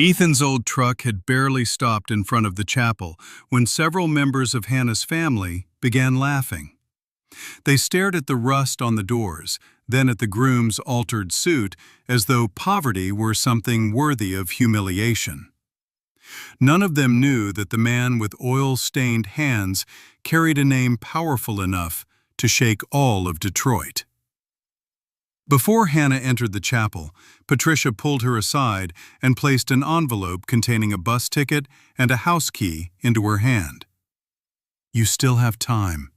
Ethan's old truck had barely stopped in front of the chapel when several members of Hannah's family began laughing. They stared at the rust on the doors, then at the groom's altered suit, as though poverty were something worthy of humiliation. None of them knew that the man with oil-stained hands carried a name powerful enough to shake all of Detroit. Before Hannah entered the chapel, Patricia pulled her aside and placed an envelope containing a bus ticket and a house key into her hand. "You still have time.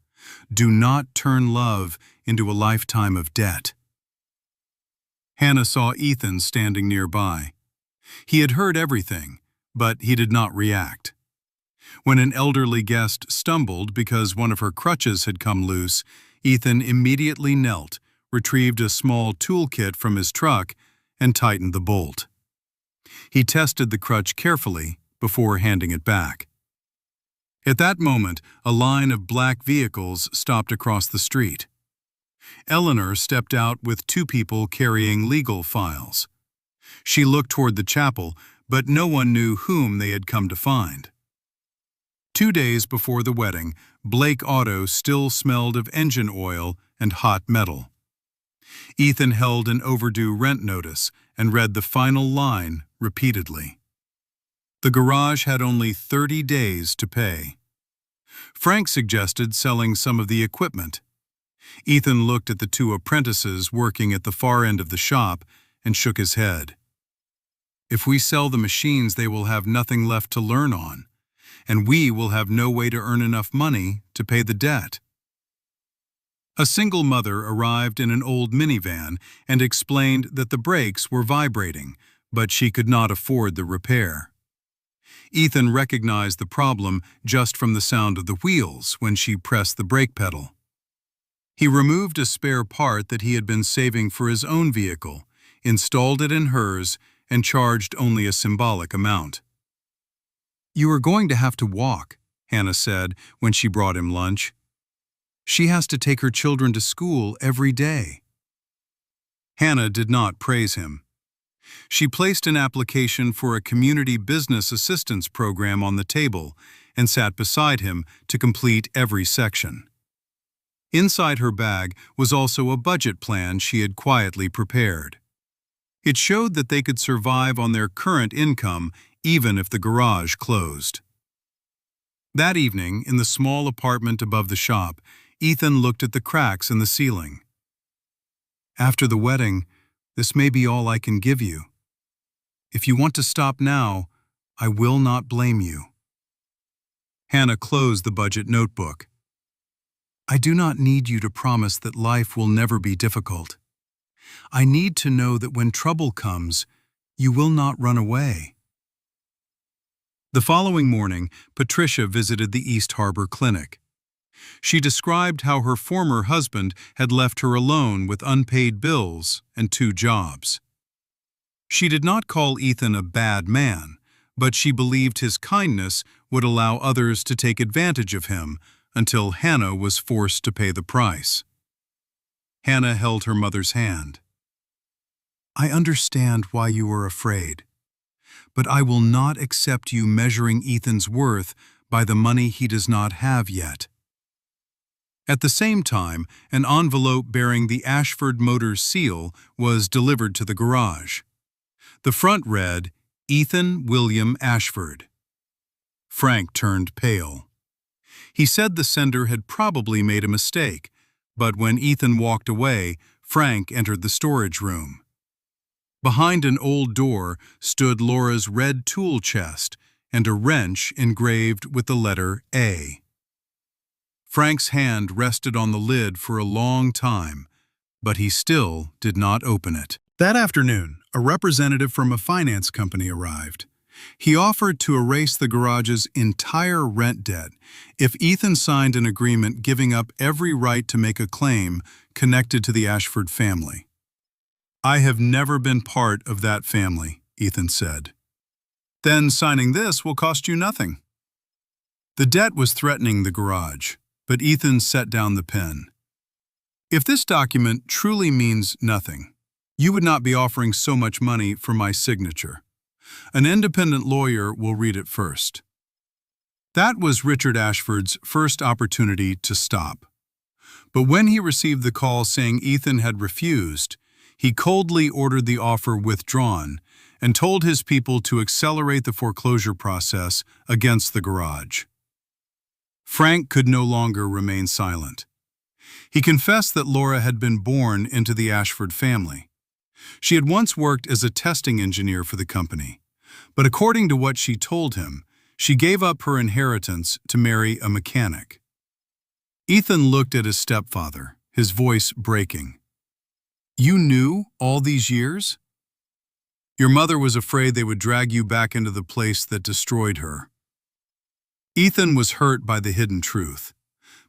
Do not turn love into a lifetime of debt." Hannah saw Ethan standing nearby. He had heard everything, but he did not react. When an elderly guest stumbled because one of her crutches had come loose, Ethan immediately knelt, retrieved a small toolkit from his truck, and tightened the bolt. He tested the crutch carefully before handing it back. At that moment, a line of black vehicles stopped across the street. Eleanor stepped out with two people carrying legal files. She looked toward the chapel, but no one knew whom they had come to find. 2 days before the wedding, Blake Auto still smelled of engine oil and hot metal. Ethan held an overdue rent notice and read the final line repeatedly. The garage had only 30 days to pay. Frank suggested selling some of the equipment. Ethan looked at the two apprentices working at the far end of the shop and shook his head. "If we sell the machines, they will have nothing left to learn on, and we will have no way to earn enough money to pay the debt." A single mother arrived in an old minivan and explained that the brakes were vibrating, but she could not afford the repair. Ethan recognized the problem just from the sound of the wheels when she pressed the brake pedal. He removed a spare part that he had been saving for his own vehicle, installed it in hers, and charged only a symbolic amount. "You are going to have to walk," Hannah said when she brought him lunch. "She has to take her children to school every day." Hannah did not praise him. She placed an application for a community business assistance program on the table and sat beside him to complete every section. Inside her bag was also a budget plan she had quietly prepared. It showed that they could survive on their current income even if the garage closed. That evening, in the small apartment above the shop, Ethan looked at the cracks in the ceiling. "After the wedding, this may be all I can give you. If you want to stop now, I will not blame you." Hannah closed the budget notebook. "I do not need you to promise that life will never be difficult. I need to know that when trouble comes, you will not run away." The following morning, Patricia visited the East Harbor Clinic. She described how her former husband had left her alone with unpaid bills and 2 jobs. She did not call Ethan a bad man, but she believed his kindness would allow others to take advantage of him until Hannah was forced to pay the price. Hannah held her mother's hand. "I understand why you are afraid, but I will not accept you measuring Ethan's worth by the money he does not have yet." At the same time, an envelope bearing the Ashford Motors seal was delivered to the garage. The front read, "Ethan William Ashford." Frank turned pale. He said the sender had probably made a mistake, but when Ethan walked away, Frank entered the storage room. Behind an old door stood Laura's red tool chest and a wrench engraved with the letter A. Frank's hand rested on the lid for a long time, but he still did not open it. That afternoon, a representative from a finance company arrived. He offered to erase the garage's entire rent debt if Ethan signed an agreement giving up every right to make a claim connected to the Ashford family. "I have never been part of that family," Ethan said. "Then signing this will cost you nothing." The debt was threatening the garage, but Ethan set down the pen. "If this document truly means nothing, you would not be offering so much money for my signature. An independent lawyer will read it first. That was Richard Ashford's first opportunity to stop. But when he received the call saying Ethan had refused, he coldly ordered the offer withdrawn and told his people to accelerate the foreclosure process against the garage. Frank could no longer remain silent. He confessed that Laura had been born into the Ashford family. She had once worked as a testing engineer for the company, but according to what she told him, she gave up her inheritance to marry a mechanic. Ethan looked at his stepfather, his voice breaking. "You knew all these years? Your mother was afraid they would drag you back into the place that destroyed her." Ethan was hurt by the hidden truth,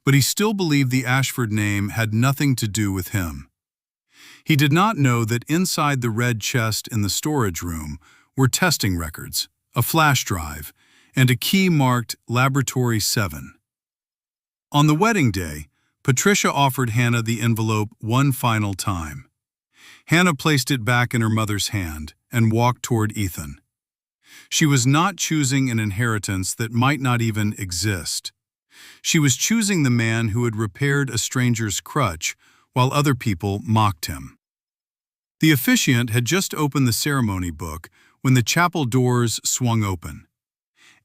but he still believed the Ashford name had nothing to do with him. He did not know that inside the red chest in the storage room were testing records, a flash drive, and a key marked Laboratory 7. On the wedding day, Patricia offered Hannah the envelope one final time. Hannah placed it back in her mother's hand and walked toward Ethan. She was not choosing an inheritance that might not even exist. She was choosing the man who had repaired a stranger's crutch while other people mocked him. The officiant had just opened the ceremony book when the chapel doors swung open.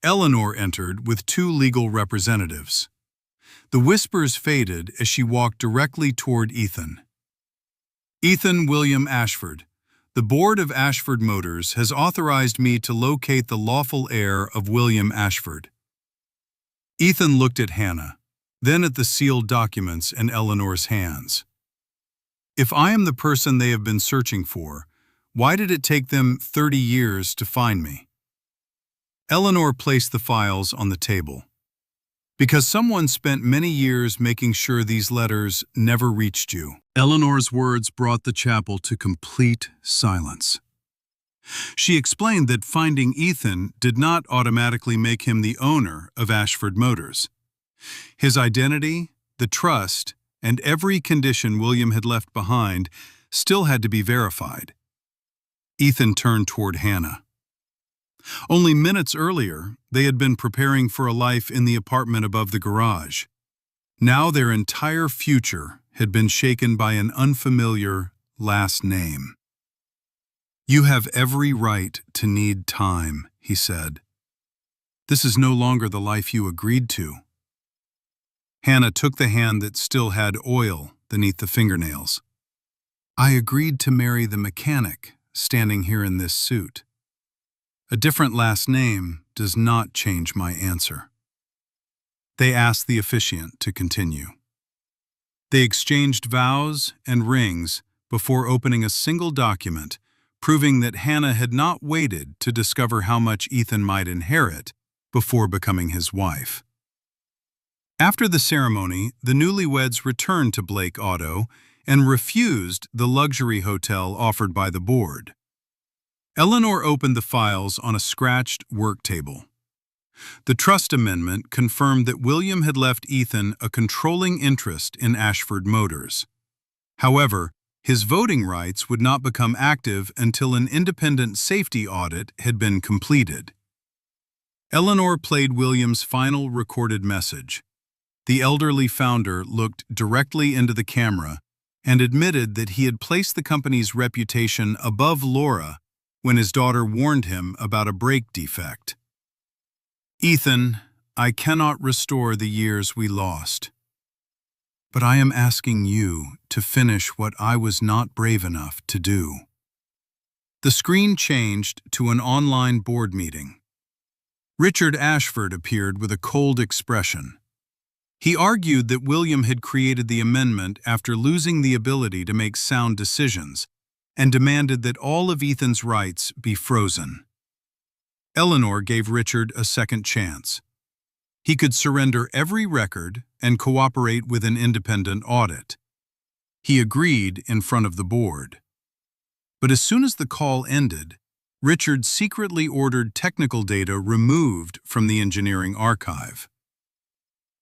Eleanor entered with two legal representatives. The whispers faded as she walked directly toward Ethan. "Ethan William Ashford, the board of Ashford Motors has authorized me to locate the lawful heir of William Ashford." Ethan looked at Hannah, then at the sealed documents in Eleanor's hands. "If I am the person they have been searching for, why did it take them 30 years to find me?" Eleanor placed the files on the table. "Because someone spent many years making sure these letters never reached you." Eleanor's words brought the chapel to complete silence. She explained that finding Ethan did not automatically make him the owner of Ashford Motors. His identity, the trust, and every condition William had left behind still had to be verified. Ethan turned toward Hannah. Only minutes earlier, they had been preparing for a life in the apartment above the garage. Now their entire future had been shaken by an unfamiliar last name. "You have every right to need time," he said. "This is no longer the life you agreed to." Hannah took the hand that still had oil beneath the fingernails. "I agreed to marry the mechanic standing here in this suit. A different last name does not change my answer." They asked the officiant to continue. They exchanged vows and rings before opening a single document, proving that Hannah had not waited to discover how much Ethan might inherit before becoming his wife. After the ceremony, the newlyweds returned to Blake Auto and refused the luxury hotel offered by the board. Eleanor opened the files on a scratched work table. The trust amendment confirmed that William had left Ethan a controlling interest in Ashford Motors. However, his voting rights would not become active until an independent safety audit had been completed. Eleanor played William's final recorded message. The elderly founder looked directly into the camera and admitted that he had placed the company's reputation above Laura when his daughter warned him about a brake defect. "Ethan, I cannot restore the years we lost. But I am asking you to finish what I was not brave enough to do." The screen changed to an online board meeting. Richard Ashford appeared with a cold expression. He argued that William had created the amendment after losing the ability to make sound decisions, and demanded that all of Ethan's rights be frozen. Eleanor gave Richard a second chance. He could surrender every record and cooperate with an independent audit. He agreed in front of the board. But as soon as the call ended, Richard secretly ordered technical data removed from the engineering archive.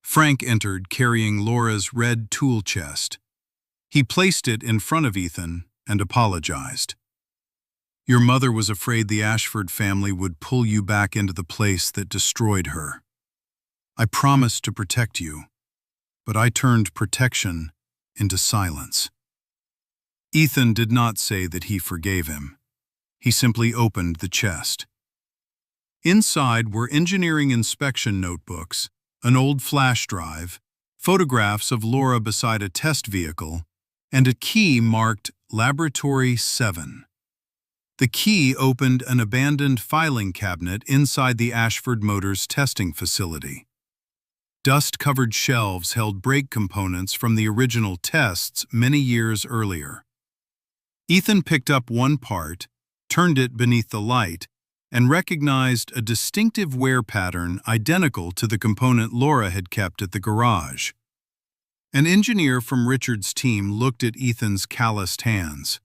Frank entered carrying Laura's red tool chest. He placed it in front of Ethan and apologized. Your mother was afraid the Ashford family would pull you back into the place that destroyed her. I promised to protect you, but I turned protection into silence." Ethan did not say that he forgave him. He simply opened the chest. Inside were engineering inspection notebooks, an old flash drive, photographs of Laura beside a test vehicle, and a key marked Laboratory 7. The key opened an abandoned filing cabinet inside the Ashford Motors testing facility. Dust-covered shelves held brake components from the original tests many years earlier. Ethan picked up one part, turned it beneath the light, and recognized a distinctive wear pattern identical to the component Laura had kept at the garage. An engineer from Richard's team looked at Ethan's calloused hands.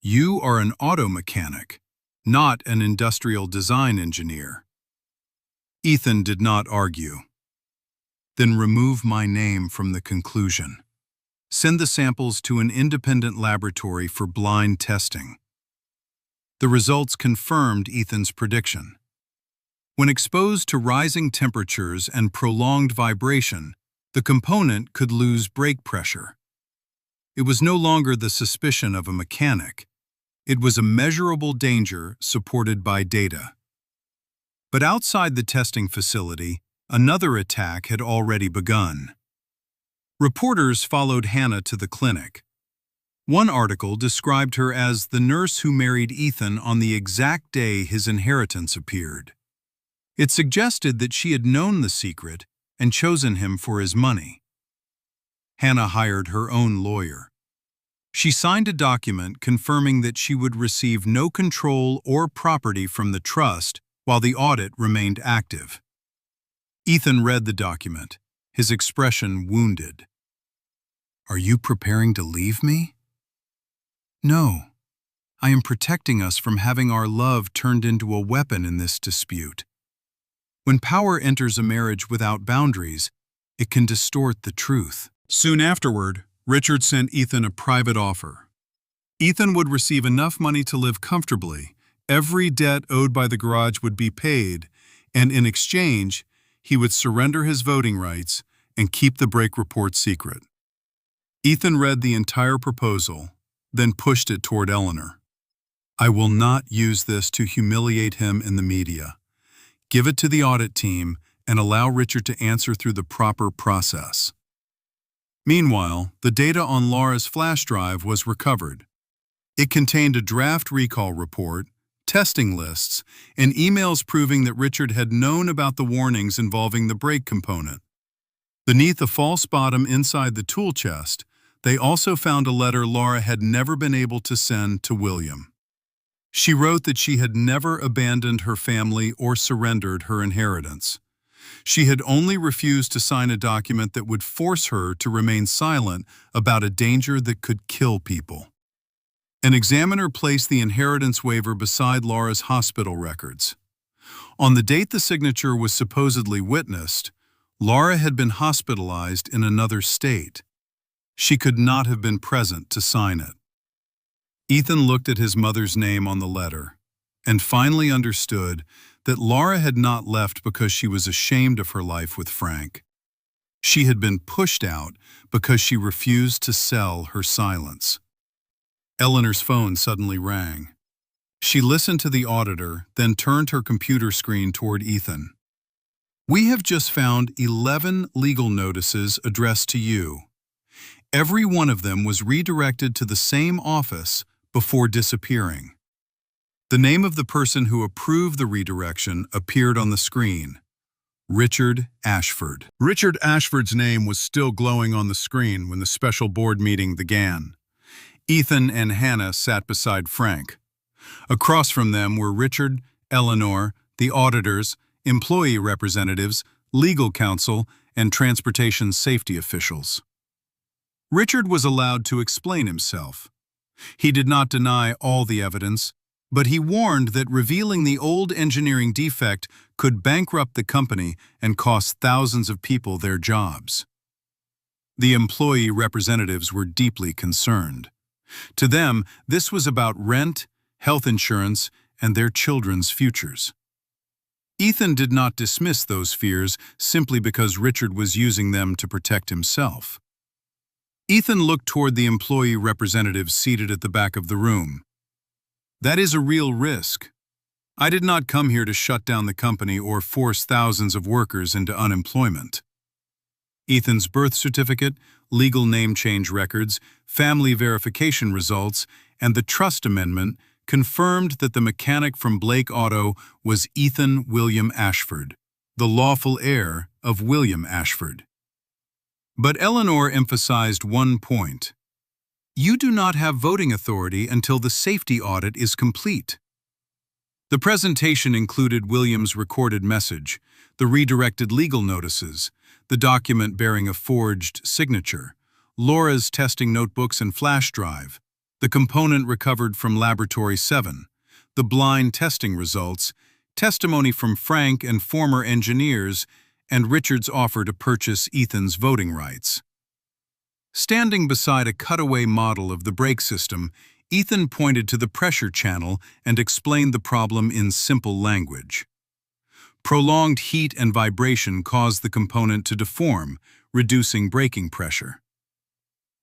"You are an auto mechanic, not an industrial design engineer." Ethan did not argue. "Then remove my name from the conclusion. Send the samples to an independent laboratory for blind testing." The results confirmed Ethan's prediction. When exposed to rising temperatures and prolonged vibration, the component could lose brake pressure. It was no longer the suspicion of a mechanic. It was a measurable danger supported by data. But outside the testing facility, another attack had already begun. Reporters followed Hannah to the clinic. One article described her as the nurse who married Ethan on the exact day his inheritance appeared. It suggested that she had known the secret and chosen him for his money. Hannah hired her own lawyer. She signed a document confirming that she would receive no control or property from the trust while the audit remained active. Ethan read the document, his expression wounded. "Are you preparing to leave me?" "No. I am protecting us from having our love turned into a weapon in this dispute. When power enters a marriage without boundaries, it can distort the truth." Soon afterward, Richard sent Ethan a private offer. Ethan would receive enough money to live comfortably, every debt owed by the garage would be paid, and in exchange, he would surrender his voting rights and keep the brake report secret. Ethan read the entire proposal, then pushed it toward Eleanor. "I will not use this to humiliate him in the media. Give it to the audit team and allow Richard to answer through the proper process." Meanwhile, the data on Laura's flash drive was recovered. It contained a draft recall report, testing lists, and emails proving that Richard had known about the warnings involving the brake component. Beneath a false bottom inside the tool chest, they also found a letter Laura had never been able to send to William. She wrote that she had never abandoned her family or surrendered her inheritance. She had only refused to sign a document that would force her to remain silent about a danger that could kill people. An examiner placed the inheritance waiver beside Laura's hospital records. On the date the signature was supposedly witnessed, Laura had been hospitalized in another state. She could not have been present to sign it. Ethan looked at his mother's name on the letter and finally understood that Laura had not left because she was ashamed of her life with Frank. She had been pushed out because she refused to sell her silence. Eleanor's phone suddenly rang. She listened to the auditor, then turned her computer screen toward Ethan. "We have just found 11 legal notices addressed to you. Every one of them was redirected to the same office before disappearing." The name of the person who approved the redirection appeared on the screen. Richard Ashford. Richard Ashford's name was still glowing on the screen when the special board meeting began. Ethan and Hannah sat beside Frank. Across from them were Richard, Eleanor, the auditors, employee representatives, legal counsel, and transportation safety officials. Richard was allowed to explain himself. He did not deny all the evidence, but he warned that revealing the old engineering defect could bankrupt the company and cost thousands of people their jobs. The employee representatives were deeply concerned. To them, this was about rent, health insurance, and their children's futures. Ethan did not dismiss those fears simply because Richard was using them to protect himself. Ethan looked toward the employee representative seated at the back of the room. "That is a real risk. I did not come here to shut down the company or force thousands of workers into unemployment." Ethan's birth certificate, legal name change records, family verification results, and the trust amendment confirmed that the mechanic from Blake Auto was Ethan William Ashford, the lawful heir of William Ashford. But Eleanor emphasized one point. You do not have voting authority until the safety audit is complete. The presentation included William's recorded message, the redirected legal notices, the document bearing a forged signature, Laura's testing notebooks and flash drive, the component recovered from Laboratory 7, the blind testing results, testimony from Frank and former engineers, and Richard's offer to purchase Ethan's voting rights. Standing beside a cutaway model of the brake system, Ethan pointed to the pressure channel and explained the problem in simple language. Prolonged heat and vibration caused the component to deform, reducing braking pressure.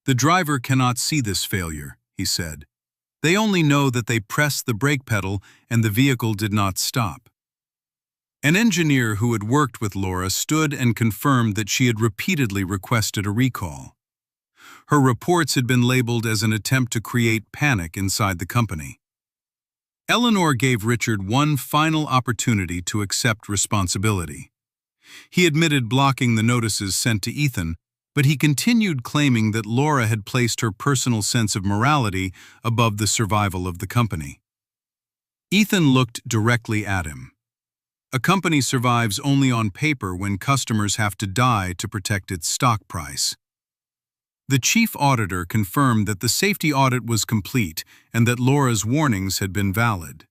The driver cannot see this failure, he said. They only know that they pressed the brake pedal and the vehicle did not stop. An engineer who had worked with Laura stood and confirmed that she had repeatedly requested a recall. Her reports had been labeled as an attempt to create panic inside the company. Eleanor gave Richard one final opportunity to accept responsibility. He admitted blocking the notices sent to Ethan, but he continued claiming that Laura had placed her personal sense of morality above the survival of the company. Ethan looked directly at him. A company survives only on paper when customers have to die to protect its stock price. The chief auditor confirmed that the safety audit was complete and that Laura's warnings had been valid.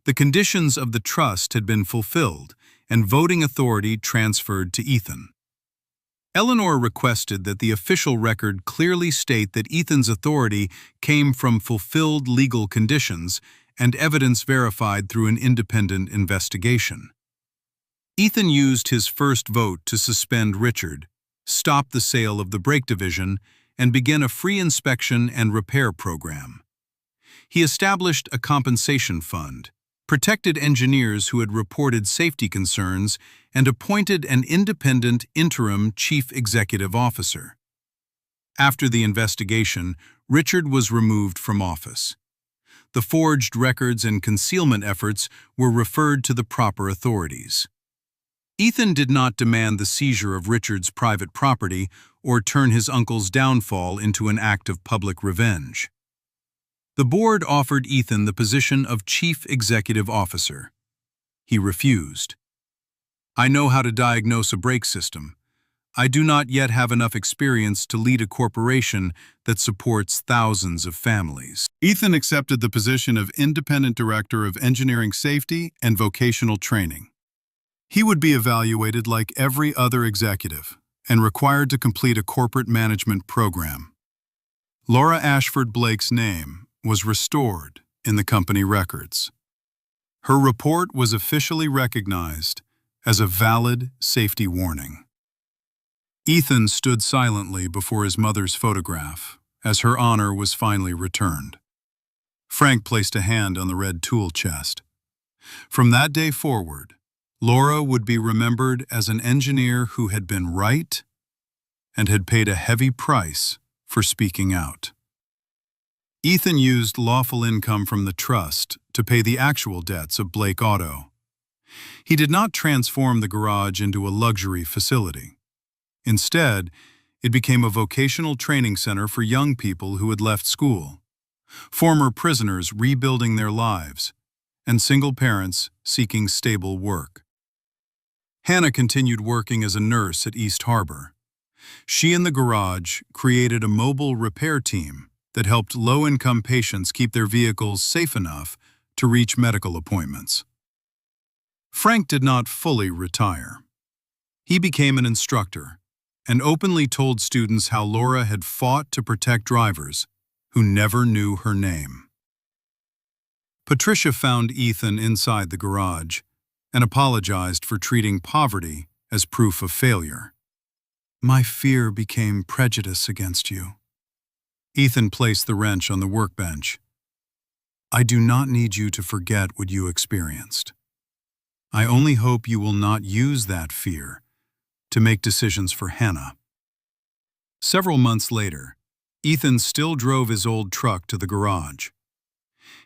The conditions of the trust had been fulfilled and voting authority transferred to Ethan. Eleanor requested that the official record clearly state that Ethan's authority came from fulfilled legal conditions and evidence verified through an independent investigation. Ethan used his first vote to suspend Richard, stop the sale of the brake division, and begin a free inspection and repair program. He established a compensation fund, protected engineers who had reported safety concerns, and appointed an independent interim chief executive officer. After the investigation, Richard was removed from office. The forged records and concealment efforts were referred to the proper authorities. Ethan did not demand the seizure of Richard's private property or turn his uncle's downfall into an act of public revenge. The board offered Ethan the position of chief executive officer. He refused. "I know how to diagnose a brake system. I do not yet have enough experience to lead a corporation that supports thousands of families." Ethan accepted the position of independent director of engineering safety and vocational training. He would be evaluated like every other executive and required to complete a corporate management program. Laura Ashford Blake's name was restored in the company records. Her report was officially recognized as a valid safety warning. Ethan stood silently before his mother's photograph as her honor was finally returned. Frank placed a hand on the red tool chest. From that day forward, Laura would be remembered as an engineer who had been right and had paid a heavy price for speaking out. Ethan used lawful income from the trust to pay the actual debts of Blake Auto. He did not transform the garage into a luxury facility. Instead, it became a vocational training center for young people who had left school, former prisoners rebuilding their lives, and single parents seeking stable work. Hannah continued working as a nurse at East Harbor. She and the garage created a mobile repair team that helped low-income patients keep their vehicles safe enough to reach medical appointments. Frank did not fully retire. He became an instructor and openly told students how Laura had fought to protect drivers who never knew her name. Patricia found Ethan inside the garage and apologized for treating poverty as proof of failure. My fear became prejudice against you. Ethan placed the wrench on the workbench. I do not need you to forget what you experienced. I only hope you will not use that fear to make decisions for Hannah. Several months later, Ethan still drove his old truck to the garage.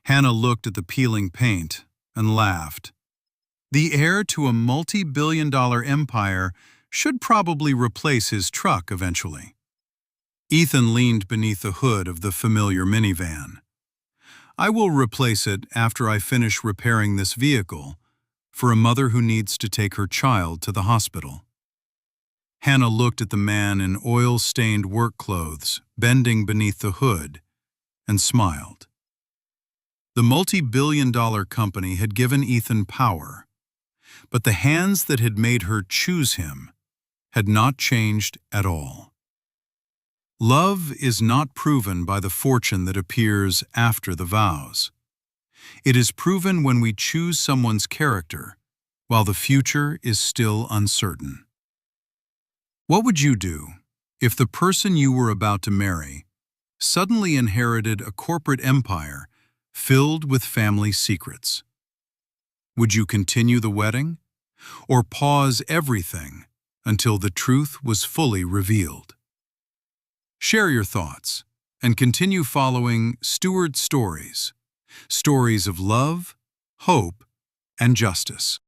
Hannah looked at the peeling paint and laughed. The heir to a multi-billion-dollar empire should probably replace his truck eventually. Ethan leaned beneath the hood of the familiar minivan. I will replace it after I finish repairing this vehicle for a mother who needs to take her child to the hospital. Hannah looked at the man in oil-stained work clothes bending beneath the hood and smiled. The multi-billion-dollar company had given Ethan power, but the hands that had made her choose him had not changed at all. Love is not proven by the fortune that appears after the vows. It is proven when we choose someone's character while the future is still uncertain. What would you do if the person you were about to marry suddenly inherited a corporate empire filled with family secrets? Would you continue the wedding or pause everything until the truth was fully revealed? Share your thoughts and continue following Stewart stories, stories of love, hope, and justice.